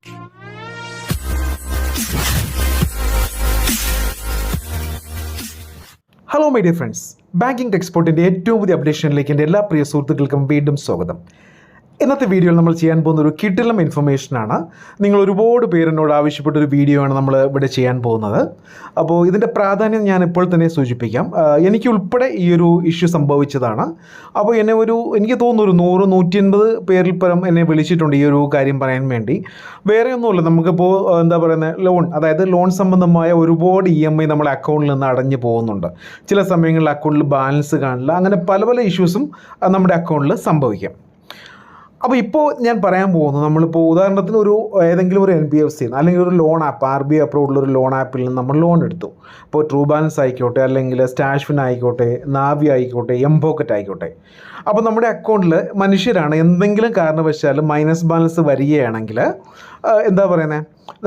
Hello my dear friends, banking ടെക്സ്പോർട്ടിൻ്റെ ഏറ്റവും പുതിയ അപ്ഡേഷനിലേക്ക് എൻ്റെ എല്ലാ പ്രിയ സുഹൃത്തുക്കൾക്കും വീണ്ടും സ്വാഗതം. ഇന്നത്തെ വീഡിയോയിൽ നമ്മൾ ചെയ്യാൻ പോകുന്ന ഒരു കിടിലം ഇൻഫർമേഷനാണ്. നിങ്ങൾ ഒരുപാട് പേരെന്നോട് ആവശ്യപ്പെട്ടൊരു വീഡിയോ ആണ് നമ്മൾ ഇവിടെ ചെയ്യാൻ പോകുന്നത്. അപ്പോൾ ഇതിൻ്റെ പ്രാധാന്യം ഞാൻ ഇപ്പോൾ തന്നെ സൂചിപ്പിക്കാം. എനിക്കുൾപ്പെടെ ഈ ഒരു ഇഷ്യൂ സംഭവിച്ചതാണ്. അപ്പോൾ എനിക്ക് തോന്നുന്നു ഒരു 100-150 പേരിൽ പരം എന്നെ വിളിച്ചിട്ടുണ്ട് ഈ ഒരു കാര്യം പറയാൻ വേണ്ടി. വേറെ ഒന്നുമില്ല, നമുക്കിപ്പോൾ അതായത് ലോൺ സംബന്ധമായ ഒരുപാട് EMI നമ്മുടെ അക്കൗണ്ടിൽ നിന്ന് അടഞ്ഞു പോകുന്നുണ്ട്. ചില സമയങ്ങളിൽ അക്കൗണ്ടിൽ ബാലൻസ് കാണില്ല, അങ്ങനെ പല പല ഇഷ്യൂസും നമ്മുടെ അക്കൗണ്ടിൽ സംഭവിക്കാം. അപ്പോൾ ഇപ്പോൾ ഞാൻ പറയാൻ പോകുന്നത്, നമ്മളിപ്പോൾ ഉദാഹരണത്തിന് ഏതെങ്കിലും ഒരു NBFC അല്ലെങ്കിൽ ഒരു ലോൺ ആപ്പ്, RBI അപ്രൂവ്ഡുള്ള ഒരു ലോൺ ആപ്പിൽ നിന്ന് നമ്മൾ ലോൺ എടുത്തു. ഇപ്പോൾ ട്രൂ ബാലൻസ് ആയിക്കോട്ടെ, അല്ലെങ്കിൽ സ്റ്റാഷ്ഫിൻ ആയിക്കോട്ടെ, നാവി ആയിക്കോട്ടെ, എംപോക്കറ്റ് ആയിക്കോട്ടെ. അപ്പോൾ നമ്മുടെ അക്കൗണ്ടിൽ മനുഷ്യരാണ്, എന്തെങ്കിലും കാരണവശാൽ മൈനസ് ബാലൻസ് വരികയാണെങ്കിൽ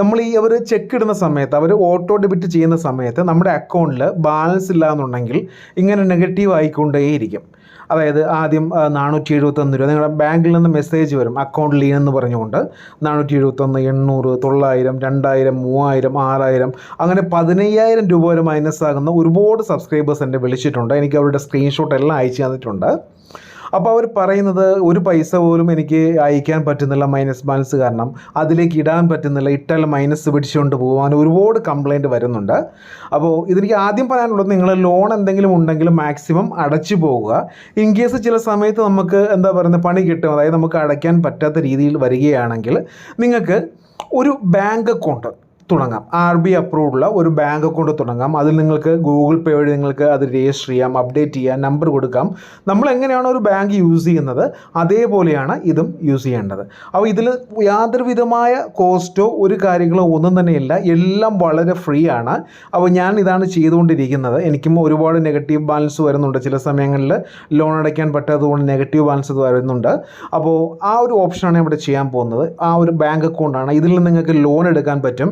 നമ്മൾ അവർ ചെക്ക് ഇടുന്ന സമയത്ത്, അവർ ഓട്ടോ ഡെബിറ്റ് ചെയ്യുന്ന സമയത്ത് നമ്മുടെ അക്കൗണ്ടിൽ ബാലൻസ് ഇല്ല എന്നുണ്ടെങ്കിൽ ഇങ്ങനെ നെഗറ്റീവ് ആയിക്കൊണ്ടേയിരിക്കും. അതായത് ആദ്യം 471 രൂപ നിങ്ങളുടെ ബാങ്കിൽ നിന്ന് മെസ്സേജ് വരും, അക്കൗണ്ടിൽ എന്ന് പറഞ്ഞുകൊണ്ട് 471, 800, 900, 2000, 3000, 6000, അങ്ങനെ 15000 രൂപ വരെ മൈനസ് ആകുന്ന ഒരുപാട് സബ്സ്ക്രൈബേഴ്സ് എന്നെ വിളിച്ചിട്ടുണ്ട്. എനിക്ക് അവരുടെ സ്ക്രീൻഷോട്ട് എല്ലാം അയച്ചു തന്നിട്ടുണ്ട്. അപ്പോൾ അവർ പറയുന്നത് ഒരു പൈസ പോലും എനിക്ക് അയക്കാൻ പറ്റുന്നില്ല മൈനസ് ബാലൻസ് കാരണം, അതിലേക്ക് ഇടാൻ പറ്റുന്നില്ല, ഇട്ടാൽ മൈനസ് പിടിച്ചുകൊണ്ട് പോകാൻ ഒരുപാട് കംപ്ലയിൻറ്റ് വരുന്നുണ്ട്. അപ്പോൾ ഇതെനിക്ക് ആദ്യം പറയാനുള്ളത്, നിങ്ങൾ ലോൺ എന്തെങ്കിലും ഉണ്ടെങ്കിൽ മാക്സിമം അടച്ചു പോകുക. ഇൻ കേസ് ചില സമയത്ത് നമുക്ക് പണി കിട്ടും, അതായത് നമുക്ക് അടയ്ക്കാൻ പറ്റാത്ത രീതിയിൽ വരികയാണെങ്കിൽ നിങ്ങൾക്ക് ഒരു ബാങ്ക് അക്കൗണ്ട് തുടങ്ങാം. RBI അപ്രൂവ്ഡുള്ള ഒരു ബാങ്ക് അക്കൗണ്ട് തുടങ്ങാം. അതിൽ നിങ്ങൾക്ക് ഗൂഗിൾ പേ വഴി നിങ്ങൾക്ക് അത് രജിസ്റ്റർ ചെയ്യാം, അപ്ഡേറ്റ് ചെയ്യാം, നമ്പർ കൊടുക്കാം. നമ്മൾ എങ്ങനെയാണോ ഒരു ബാങ്ക് യൂസ് ചെയ്യുന്നത് അതേപോലെയാണ് ഇതും യൂസ് ചെയ്യേണ്ടത്. അപ്പോൾ ഇതിൽ യാതൊരു വിധമായ കോസ്റ്റോ ഒരു കാര്യങ്ങളോ ഒന്നും തന്നെയില്ല, എല്ലാം വളരെ ഫ്രീ ആണ്. അപ്പോൾ ഞാൻ ഇതാണ് ചെയ്തുകൊണ്ടിരിക്കുന്നത്. എനിക്കും ഒരുപാട് നെഗറ്റീവ് ബാലൻസ് വരുന്നുണ്ട്, ചില സമയങ്ങളിൽ ലോൺ അടയ്ക്കാൻ പറ്റാത്തതുകൊണ്ട് നെഗറ്റീവ് ബാലൻസ് വരുന്നുണ്ട്. അപ്പോൾ ആ ഒരു ഓപ്ഷനാണ് ഇവിടെ ചെയ്യാൻ പോകുന്നത്. ആ ഒരു ബാങ്ക് അക്കൗണ്ടാണ്, ഇതിൽ നിന്ന് നിങ്ങൾക്ക് ലോൺ എടുക്കാൻ പറ്റും.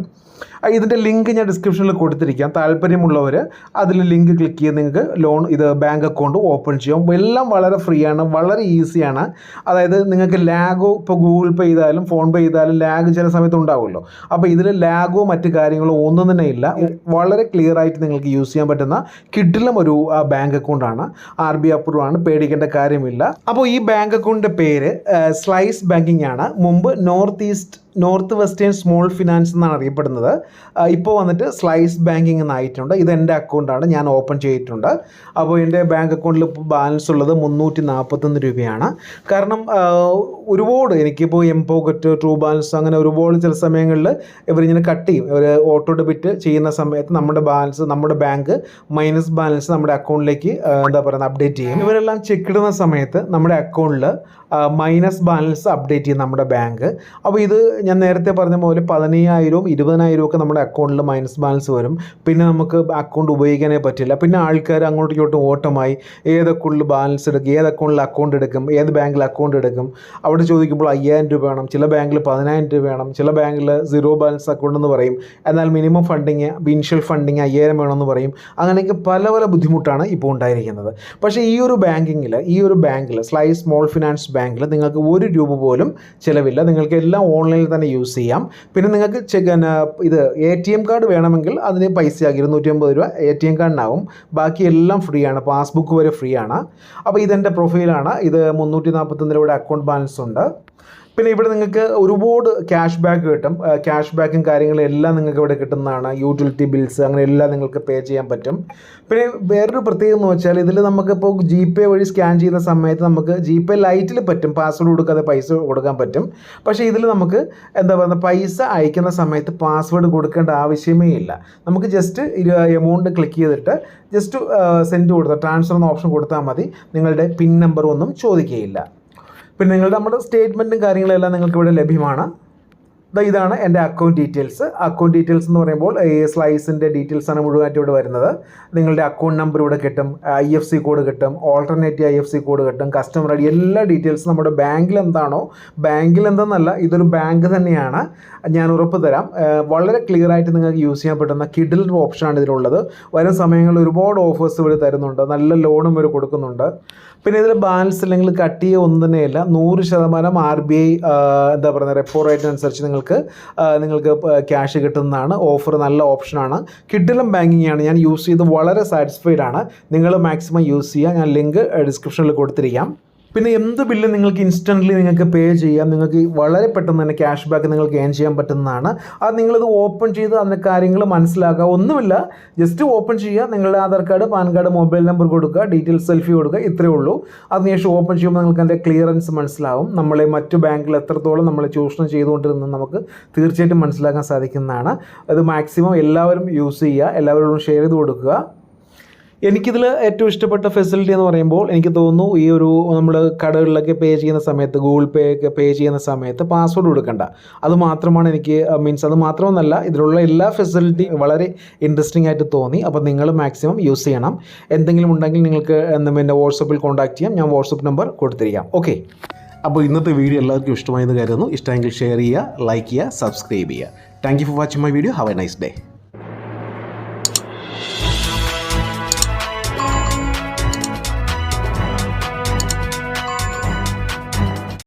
ഇതിൻ്റെ ലിങ്ക് ഞാൻ ഡിസ്ക്രിപ്ഷനിൽ കൊടുത്തിരിക്കാം. താല്പര്യമുള്ളവർ അതിൽ ലിങ്ക് ക്ലിക്ക് ചെയ്ത് നിങ്ങൾക്ക് ബാങ്ക് അക്കൗണ്ട് ഓപ്പൺ ചെയ്യാം. എല്ലാം വളരെ ഫ്രീ ആണ്, വളരെ ഈസിയാണ്. അതായത് നിങ്ങൾക്ക് ലാഗോ, ഇപ്പോൾ ഗൂഗിൾ പേ ചെയ്താലും ഫോൺ പേ ചെയ്താലും ലാഗ് ചില സമയത്ത് ഉണ്ടാവുമല്ലോ. അപ്പോൾ ഇതിൽ ലാഗോ മറ്റു കാര്യങ്ങളോ ഒന്നും തന്നെ ഇല്ല. വളരെ ക്ലിയർ ആയിട്ട് നിങ്ങൾക്ക് യൂസ് ചെയ്യാൻ പറ്റുന്ന കിടിലം ഒരു ബാങ്ക് അക്കൗണ്ടാണ്. RBI അപ്രൂവ് ആണ്, പേടിക്കേണ്ട കാര്യമില്ല. അപ്പോൾ ഈ ബാങ്ക് അക്കൗണ്ടിൻ്റെ പേര് സ്ലൈസ് ബാങ്കിങ് ആണ്. മുമ്പ് നോർത്ത് വെസ്റ്റേൺ സ്മോൾ ഫിനാൻസ് എന്നാണ് അറിയപ്പെടുന്നത്. ഇപ്പോൾ വന്നിട്ട് സ്ലൈസ് ബാങ്കിങ് എന്നായിട്ടുണ്ട്. ഇത് എൻ്റെ അക്കൗണ്ടാണ്, ഞാൻ ഓപ്പൺ ചെയ്തിട്ടുണ്ട്. അപ്പോൾ എൻ്റെ ബാങ്ക് അക്കൗണ്ടിൽ ഇപ്പോൾ ബാലൻസ് ഉള്ളത് 341 രൂപയാണ്. കാരണം ഒരുപാട് എനിക്കിപ്പോൾ എംപോക്കറ്റ്, ട്രൂ ബാലൻസ്, അങ്ങനെ ഒരുപാട് ചില സമയങ്ങളിൽ ഇവരിങ്ങനെ കട്ട് ചെയ്യും. ഇവർ ഓട്ടോ ഡെബിറ്റ് ചെയ്യുന്ന സമയത്ത് നമ്മുടെ ബാങ്ക് മൈനസ് ബാലൻസ് നമ്മുടെ അക്കൗണ്ടിലേക്ക് അപ്ഡേറ്റ് ചെയ്യും. ഇവരെല്ലാം ചെക്ക് ഇടുന്ന സമയത്ത് നമ്മുടെ അക്കൗണ്ടിൽ മൈനസ് ബാലൻസ് അപ്ഡേറ്റ് ചെയ്യും നമ്മുടെ ബാങ്ക്. അപ്പോൾ ഇത് ഞാൻ നേരത്തെ പറഞ്ഞ പോലെ 15000, 20000 ഒക്കെ നമ്മുടെ അക്കൗണ്ടിൽ മൈനസ് ബാലൻസ് വരും. പിന്നെ നമുക്ക് അക്കൗണ്ട് ഉപയോഗിക്കാനേ പറ്റില്ല. പിന്നെ ആൾക്കാർ അങ്ങോട്ടും ഇങ്ങോട്ടും ഓട്ടമായി ഏത് അക്കൗണ്ടിൽ ബാലൻസ് എടുക്കും, ഏത് അക്കൗണ്ടിൽ അക്കൗണ്ട് എടുക്കും, ഏത് ബാങ്കിൽ അക്കൗണ്ട് എടുക്കും. അവിടെ ചോദിക്കുമ്പോൾ 5000 രൂപ വേണം, ചില ബാങ്കിൽ 10000 രൂപ വേണം, ചില ബാങ്കിൽ 0 ബാലൻസ് അക്കൗണ്ട് എന്ന് പറയും. എന്നാൽ മിനിമം ഫണ്ടിങ്, ഇനിഷ്യൽ ഫണ്ടിങ് 5000 വേണമെന്ന് പറയും. അങ്ങനെയൊക്കെ പല പല ബുദ്ധിമുട്ടാണ് ഇപ്പോൾ ഉണ്ടായിരിക്കുന്നത്. പക്ഷേ ഈ ഒരു ബാങ്കിൽ സ്ലൈസ് സ്മോൾ ഫിനാൻസ് ബാങ്കിൽ നിങ്ങൾക്ക് 1 രൂപ പോലും ചിലവില്ല. നിങ്ങൾക്ക് എല്ലാം ഓൺലൈനിൽ തന്നെ യൂസ് ചെയ്യാം. പിന്നെ നിങ്ങൾക്ക് ATM കാർഡ് വേണമെങ്കിൽ അതിന് പൈസയാകും, 250 രൂപ ATM കാർഡിനാവും. ബാക്കി എല്ലാം ഫ്രീ ആണ്, പാസ്ബുക്ക് വരെ ഫ്രീ ആണ്. അപ്പോൾ ഇതെൻ്റെ പ്രൊഫൈലാണ്. ഇത് 341 രൂപയുടെ അക്കൗണ്ട് ബാലൻസ് ഉണ്ട്. പിന്നെ ഇവിടെ നിങ്ങൾക്ക് ഒരുപാട് ക്യാഷ് ബാക്ക് കിട്ടും. ക്യാഷ് ബാക്കും കാര്യങ്ങളും എല്ലാം നിങ്ങൾക്ക് ഇവിടെ കിട്ടുന്നതാണ്. യൂട്ടിലിറ്റി ബിൽസ് അങ്ങനെ എല്ലാം നിങ്ങൾക്ക് പേ ചെയ്യാൻ പറ്റും. പിന്നെ വേറൊരു പ്രത്യേകത എന്ന് വെച്ചാൽ ഇതിൽ നമുക്കിപ്പോൾ GPay വഴി സ്കാൻ ചെയ്യുന്ന സമയത്ത് നമുക്ക് GPay ലൈറ്റിൽ പറ്റും, പാസ്വേഡ് കൊടുക്കാതെ പൈസ കൊടുക്കാൻ പറ്റും. പക്ഷേ ഇതിൽ നമുക്ക് പൈസ അയക്കുന്ന സമയത്ത് പാസ്വേഡ് കൊടുക്കേണ്ട ആവശ്യമേ ഇല്ല. നമുക്ക് ജസ്റ്റ് എമൗണ്ട് ക്ലിക്ക് ചെയ്തിട്ട് ജസ്റ്റ് സെൻഡ് കൊടുത്താൽ, ട്രാൻസ്ഫർ എന്ന ഓപ്ഷൻ കൊടുത്താൽ മതി. നിങ്ങളുടെ പിൻ നമ്പർ ഒന്നും ചോദിക്കുകയില്ല. പിന്നെ നമ്മുടെ സ്റ്റേറ്റ്മെൻറ്റും കാര്യങ്ങളെല്ലാം നിങ്ങൾക്ക് ഇവിടെ ലഭ്യമാണ്. ഇതാണ് എൻ്റെ അക്കൗണ്ട് ഡീറ്റെയിൽസ് എന്ന് പറയുമ്പോൾ ഈ സ്ലൈസിൻ്റെ ഡീറ്റെയിൽസാണ് മുഴുവനായിട്ട് ഇവിടെ വരുന്നത്. നിങ്ങളുടെ അക്കൗണ്ട് നമ്പർ ഇവിടെ കിട്ടും, IFSC കോഡ് കിട്ടും, ഓൾട്ടർനേറ്റീവ് IFSC കോഡ് കിട്ടും, കസ്റ്റമർ ID, എല്ലാ ഡീറ്റെയിൽസും നമ്മുടെ ബാങ്കിൽ എന്തെന്നല്ല, ഇതൊരു ബാങ്ക് തന്നെയാണ്, ഞാൻ ഉറപ്പ് തരാം. വളരെ ക്ലിയർ ആയിട്ട് നിങ്ങൾക്ക് യൂസ് ചെയ്യാൻ പറ്റുന്ന കിഡിൽ ഓപ്ഷനാണ് ഇതിലുള്ളത്. വരും സമയങ്ങളിൽ ഒരുപാട് ഓഫേഴ്സ് ഇവർ തരുന്നുണ്ട്, നല്ല ലോണും ഇവർ കൊടുക്കുന്നുണ്ട്. പിന്നെ ഇതിൽ ബാലൻസ് അല്ലെങ്കിൽ കട്ട് ചെയ്യുക ഒന്നും തന്നെയില്ല. 100% RBI റെപ്പോ റേറ്റിനനുസരിച്ച് നിങ്ങൾക്ക് നിങ്ങൾക്ക് ക്യാഷ് കിട്ടുന്നതാണ്. ഓഫർ നല്ല ഓപ്ഷനാണ്. കിഡിലം ബാങ്കിങ് ആണ്. ഞാൻ യൂസ് ചെയ്ത് വളരെ സാറ്റിസ്ഫൈഡ് ആണ്. നിങ്ങൾ മാക്സിമം യൂസ് ചെയ്യുക. ഞാൻ ലിങ്ക് ഡിസ്ക്രിപ്ഷനിൽ കൊടുത്തിരിക്കാം. പിന്നെ എന്ത് ബില്ല് നിങ്ങൾക്ക് ഇൻസ്റ്റൻ്റ്ലി നിങ്ങൾക്ക് പേ ചെയ്യാം. നിങ്ങൾക്ക് വളരെ പെട്ടെന്ന് തന്നെ ക്യാഷ് ബാക്ക് നിങ്ങൾക്ക് ഏൺ ചെയ്യാൻ പറ്റുന്നതാണ്. അത് നിങ്ങളിത് ഓപ്പൺ ചെയ്ത് അതിൻ്റെ കാര്യങ്ങൾ മനസ്സിലാക്കുക. ഒന്നുമില്ല, ജസ്റ്റ് ഓപ്പൺ ചെയ്യുക, നിങ്ങളുടെ Aadhaar card, pan card, mobile number കൊടുക്കുക, ഡീറ്റെയിൽസ് സെൽഫി കൊടുക്കുക, ഇത്രയേ ഉള്ളൂ. അതിനുശേഷം ഓപ്പൺ ചെയ്യുമ്പോൾ നിങ്ങൾക്ക് അതിൻ്റെ ക്ലിയറൻസ് മനസ്സിലാവും. നമ്മളെ മറ്റു ബാങ്കിൽ എത്രത്തോളം നമ്മൾ ചൂഷണം ചെയ്തുകൊണ്ടിരുന്നത് നമുക്ക് തീർച്ചയായിട്ടും മനസ്സിലാക്കാൻ സാധിക്കുന്നതാണ്. അത് മാക്സിമം എല്ലാവരും യൂസ് ചെയ്യുക, എല്ലാവരോടും ഷെയർ ചെയ്ത് കൊടുക്കുക. എനിക്കിതിൽ ഏറ്റവും ഇഷ്ടപ്പെട്ട ഫെസിലിറ്റി എന്ന് പറയുമ്പോൾ എനിക്ക് തോന്നുന്നു ഈ ഒരു നമ്മൾ കടകളിലൊക്കെ പേ ചെയ്യുന്ന സമയത്ത്, ഗൂഗിൾ പേ ഒക്കെ പേ ചെയ്യുന്ന സമയത്ത് പാസ്വേഡ് കൊടുക്കണ്ട. അത് മാത്രമാണ് എനിക്ക് അത് മാത്രമൊന്നല്ല, ഇതിലുള്ള എല്ലാ ഫെസിലിറ്റി വളരെ ഇൻട്രസ്റ്റിംഗ് ആയിട്ട് തോന്നി. അപ്പോൾ നിങ്ങൾ മാക്സിമം യൂസ് ചെയ്യണം. എന്തെങ്കിലും ഉണ്ടെങ്കിൽ നിങ്ങൾക്ക് എൻ്റെ വാട്സപ്പിൽ കോൺടാക്ട് ചെയ്യാം. ഞാൻ വാട്സപ്പ് നമ്പർ കൊടുത്തിരിക്കാം. ഓക്കെ, അപ്പോൾ ഇന്നത്തെ വീഡിയോ എല്ലാവർക്കും ഇഷ്ടമായെന്ന് കരുതുന്നു. ഇഷ്ടമെങ്കിൽ ഷെയർ ചെയ്യുക, ലൈക്ക് ചെയ്യുക, സബ്സ്ക്രൈബ് ചെയ്യുക. Thank you for watching my video. Have A nice day.